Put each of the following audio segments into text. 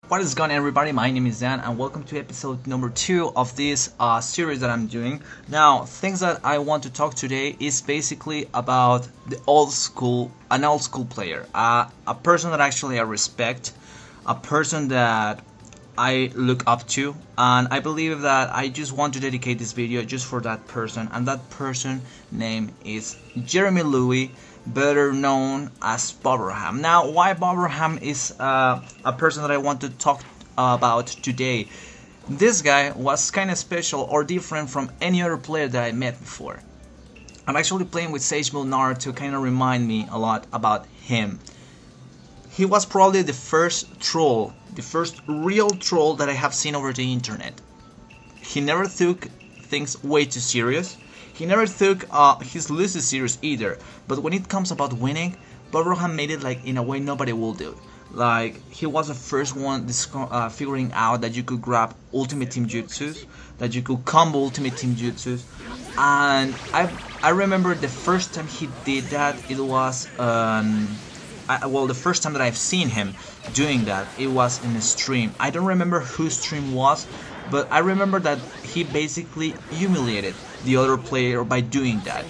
What is going on, everybody? My name is Dan and welcome to episode number 2 of this series that I'm doing. Now, things that I want to talk today is basically about an old school player, a person that actually I respect, a person that I look up to, and I believe that I just want to dedicate this video just for that person, and that person name is Jeremy Louis, better known as Boberham. Now, why Boberham is a person that I want to talk about today? This guy was kind of special or different from any other player that I met before. I'm actually playing with Sage Milnar to kind of remind me a lot about him. He was probably the first troll, the first real troll that I have seen over the internet. He never took things way too serious. He never took his losses serious either. But when it comes about winning, Boberham made it like in a way nobody will do. Like, he was the first one figuring out that you could grab Ultimate Team Jutsus, that you could combo Ultimate Team Jutsus. And I remember the first time he did that, it was the first time that I've seen him doing that, it was in a stream. I don't remember whose stream was, but I remember that he basically humiliated the other player by doing that.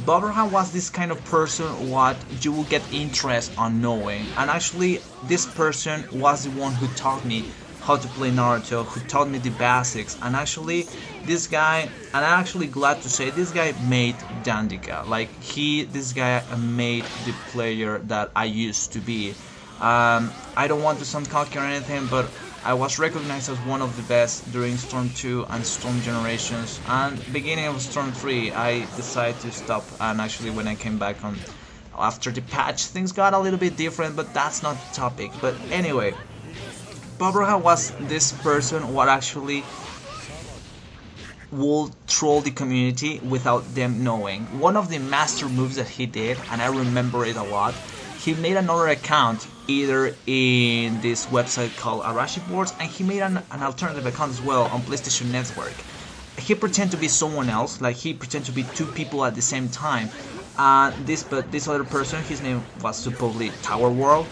Boberham was this kind of person what you will get interest on knowing, and actually this person was the one who taught me how to play Naruto, who taught me the basics, and actually this guy, and I'm actually glad to say this guy made Dandika. Like, this guy made the player that I used to be. I don't want to sound cocky or anything, but I was recognized as one of the best during Storm 2 and Storm Generations, and beginning of Storm 3 I decided to stop, and actually when I came back on after the patch things got a little bit different, but that's not the topic. But anyway, Boberham was this person what actually will troll the community without them knowing. One of the master moves that he did, and I remember it a lot, he made another account either in this website called Arashi Boards, and he made an alternative account as well on PlayStation Network. He pretended to be someone else, like he pretended to be two people at the same time. This other person, his name was supposedly Tower World,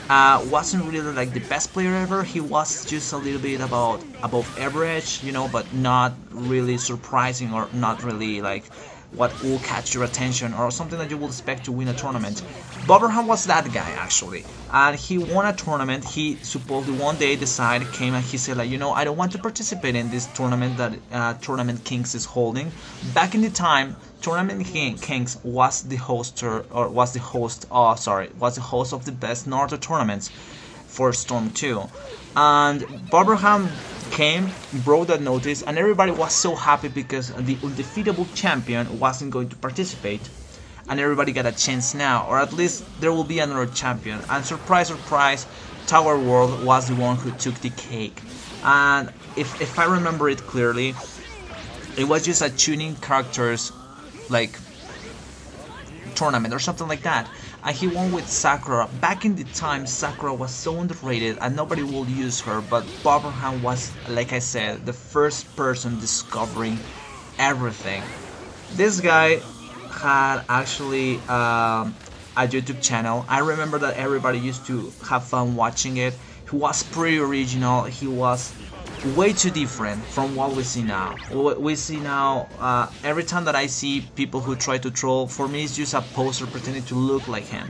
wasn't really like the best player ever. He was just a little bit above average, but not really surprising or not really like what will catch your attention or something that you will expect to win a tournament. Boberham was that guy actually, and he won a tournament. He supposedly one day came and he said, like, I don't want to participate in this tournament that Tournament Kings is holding. Back in the time, Tournament Kings was the host of the best Naruto tournaments for Storm 2, and Boberham came, brought that notice, and everybody was so happy because the undefeatable champion wasn't going to participate, and everybody got a chance now, or at least there will be another champion. And surprise, surprise, Tower World was the one who took the cake. And if I remember it clearly, it was just a tuning characters like tournament or something like that, and he won with Sakura. Back in the time, Sakura was so underrated and nobody would use her, but Boberham was, like I said, the first person discovering everything. This guy had actually a YouTube channel. I remember that everybody used to have fun watching it. He was pretty original. He was way too different from what we see now. We see now, every time that I see people who try to troll, for me it's just a poster pretending to look like him.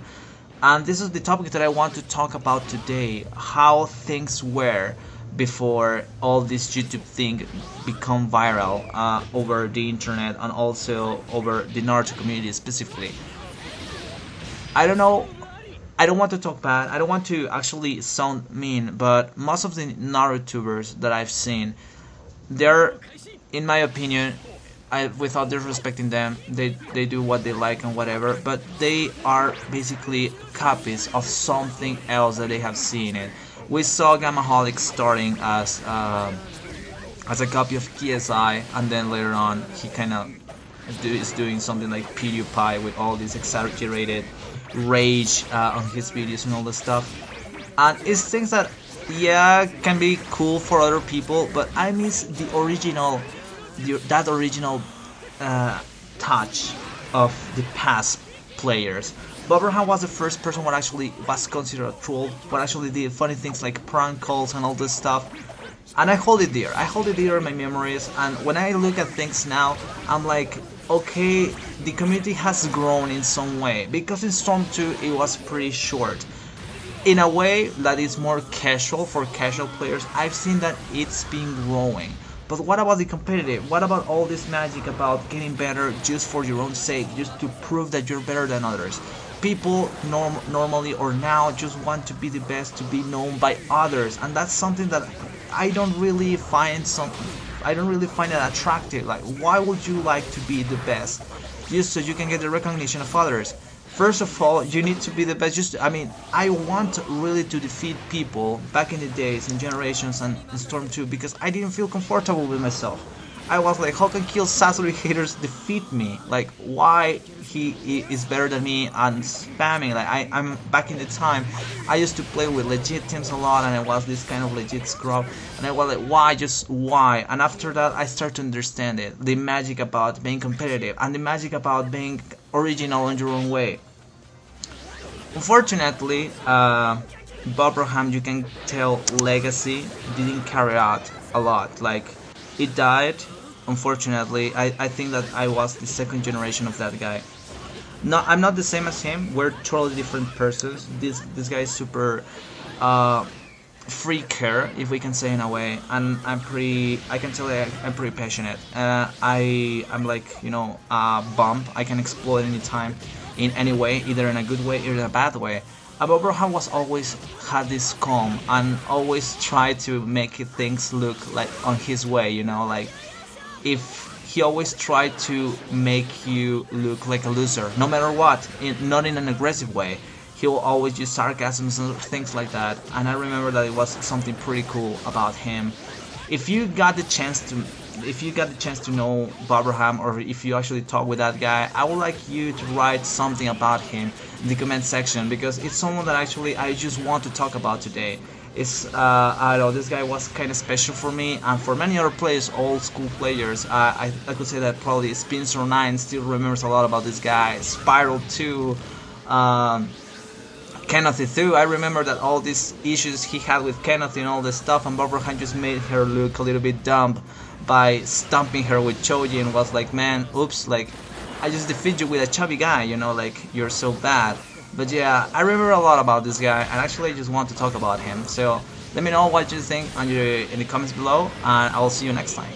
And this is the topic that I want to talk about today, how things were before all this YouTube thing become viral over the internet and also over the Naruto community specifically. I don't know, I don't want to talk bad, I don't want to actually sound mean, but most of the Narutubers that I've seen, they're, in my opinion, without disrespecting them, they do what they like and whatever, but they are basically copies of something else that they have seen it. We saw Gamaholic starting as a copy of KSI, and then later on he kind of is doing something like PewDiePie with all this exaggerated rage on his videos and all this stuff. And it's things that, yeah, can be cool for other people, but I miss the original, touch of the past players. Bob Abraham was the first person what actually was considered a troll, what actually did funny things like prank calls and all this stuff. And I hold it dear. I hold it dear in my memories. And when I look at things now, I'm like, okay, the community has grown in some way. Because in Storm 2, it was pretty short. In a way that is more casual for casual players, I've seen that it's been growing. But what about the competitive? What about all this magic about getting better just for your own sake, just to prove that you're better than others? People normally or now just want to be the best, to be known by others, and that's something that I don't really find it attractive. Like, why would you like to be the best just so you can get the recognition of others? First of all, you need to be the best. I want really to defeat people back in the days, in Generations and in Storm 2, because I didn't feel comfortable with myself. I was like, how can Kill Sasori haters defeat me? Like, why he is better than me and spamming? Like, I'm back in the time, I used to play with legit teams a lot, and I was this kind of legit scrub, and I was like, why, just why? And after that, I start to understand it, the magic about being competitive, and the magic about being original in your own way. Unfortunately, Bob Abraham, you can tell, legacy didn't carry out a lot. Like, it died. Unfortunately, I think that I was the second generation of that guy. No, I'm not the same as him. We're totally different persons. This guy is super free care, if we can say in a way, and I can tell you I'm pretty passionate. I'm like, a bomb. I can explode anytime, in any way, either in a good way or in a bad way. Bob Abraham was always had this calm and always tried to make things look like on his way, like, if he always tried to make you look like a loser, no matter what, not in an aggressive way. He will always use sarcasm and things like that, and I remember that it was something pretty cool about him. If you got the chance to know Bob Abraham, or if you actually talk with that guy, I would like you to write something about him in the comment section, because it's someone that actually I just want to talk about today. I don't know, this guy was kind of special for me, and for many other players, old school players. I could say that probably Spinster9 still remembers a lot about this guy. Spyroul 2, Kenneth too. I remember that all these issues he had with Kenneth and all this stuff, and Bob Abraham just made her look a little bit dumb by stumping her with Choji, and was like, man, oops, like, I just defeat you with a chubby guy, like, you're so bad. But yeah, I remember a lot about this guy, and actually I just want to talk about him. So let me know what you think in the comments below, and I will see you next time.